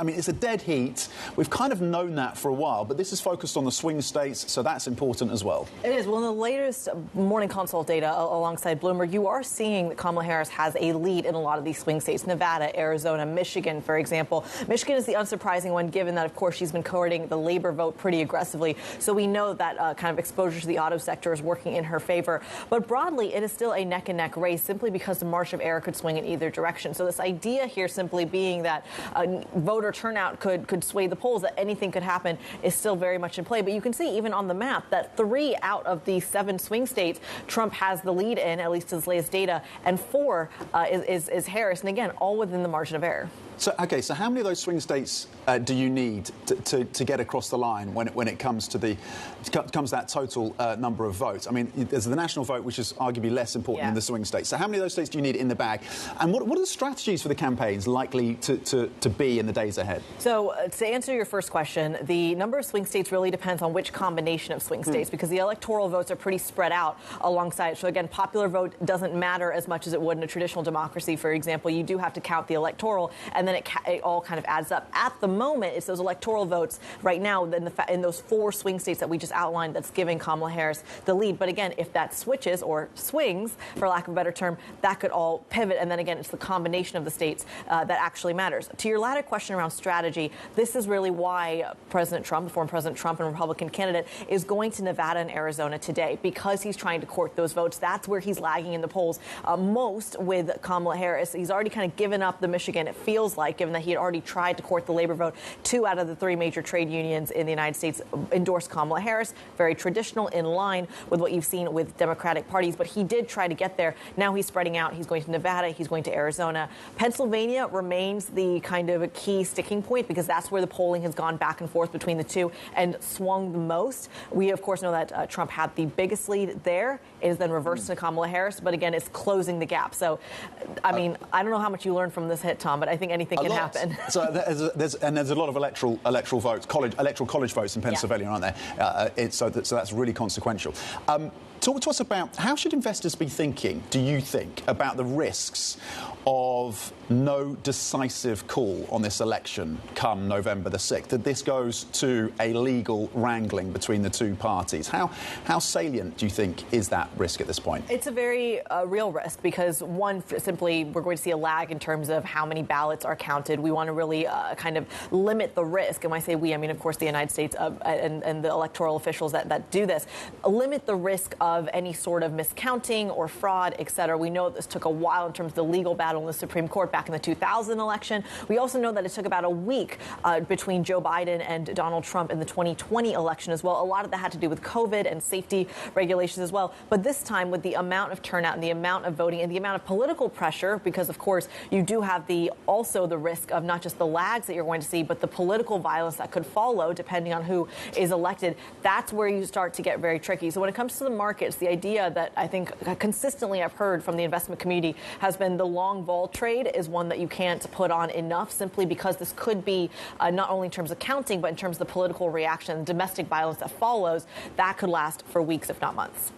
I mean, it's a dead heat. We've kind of known that for a while, but this is focused on the swing states, so that's important as well. It is. Well, in the latest morning consult data alongside Bloomberg, you are seeing that Kamala Harris has a lead in a lot of these swing states: Nevada, Arizona, Michigan, for example. Michigan is the unsurprising one, given that, of course, she's been courting the labor vote pretty aggressively. So we know that kind of exposure to the auto sector is working in her favor. But broadly, it is still a neck-and-neck race simply because the margin of error could swing in either direction. So this idea here simply being that voter turnout could sway the polls, that anything could happen, is still very much in play. But you can see even on the map that 3 out of the 7 swing states Trump has the lead in, at least to this latest data, and 4 is Harris. And again, all within the margin of error. So, OK, so how many of those swing states do you need to get across the line when it comes to that total number of votes? I mean, there's the national vote, which is arguably less important than the swing states. So how many of those states do you need in the bag? And what are the strategies for the campaigns likely to be in the days ahead? So to answer your first question, the number of swing states really depends on which combination of swing states, because the electoral votes are pretty spread out alongside. So again, popular vote doesn't matter as much as it would in a traditional democracy. For example, you do have to count the electoral, and then it all kind of adds up. At the moment, it's those electoral votes right now in those 4 swing states that we just outlined that's giving Kamala Harris the lead. But again, if that switches or swings, for lack of a better term, that could all pivot. And then again, it's the combination of the states that actually matters. To your latter question around strategy, this is really why President Trump, former President Trump and Republican candidate, is going to Nevada and Arizona today, because he's trying to court those votes. That's where he's lagging in the polls most with Kamala Harris. He's already kind of given up the Michigan, it feels like, given that he had already tried to court the labor vote. 2 out of the 3 major trade unions in the United States endorsed Kamala Harris. Very traditional, in line with what you've seen with Democratic parties. But he did try to get there. Now he's spreading out. He's going to Nevada. He's going to Arizona. Pennsylvania remains the kind of a key sticking point, because that's where the polling has gone back and forth between the 2 and swung the most. We, of course, know that Trump had the biggest lead there. It is then reversed to Kamala Harris. But again, it's closing the gap. So, I mean, I don't know how much you learned from this hit, Tom, but I think anything can happen. So there's a lot of electoral votes, electoral college votes in Pennsylvania, aren't there? So that's really consequential. Talk to us about how should investors be thinking, do you think, about the risks of no decisive call on this election come November the 6th, that this goes to a legal wrangling between the 2 parties? How salient do you think is that risk at this point? It's a very real risk, because one, simply we're going to see a lag in terms of how many ballots are counted. We want to really kind of limit the risk. And when I say we, I mean, of course, the United States and the electoral officials that do this, limit the risk of any sort of miscounting or fraud, et cetera. We know this took a while in terms of the legal battle in the Supreme Court back in the 2000 election. We also know that it took about a week between Joe Biden and Donald Trump in the 2020 election as well. A lot of that had to do with COVID and safety regulations as well. But this time, with the amount of turnout and the amount of voting and the amount of political pressure, because, of course, you do have also the risk of not just the lags that you're going to see, but the political violence that could follow depending on who is elected. That's where you start to get very tricky. So when it comes to the markets, the idea that I think consistently I've heard from the investment community has been the long vol trade is one that you can't put on enough, simply because this could be not only in terms of counting, but in terms of the political reaction, domestic violence that follows, that could last for weeks, if not months.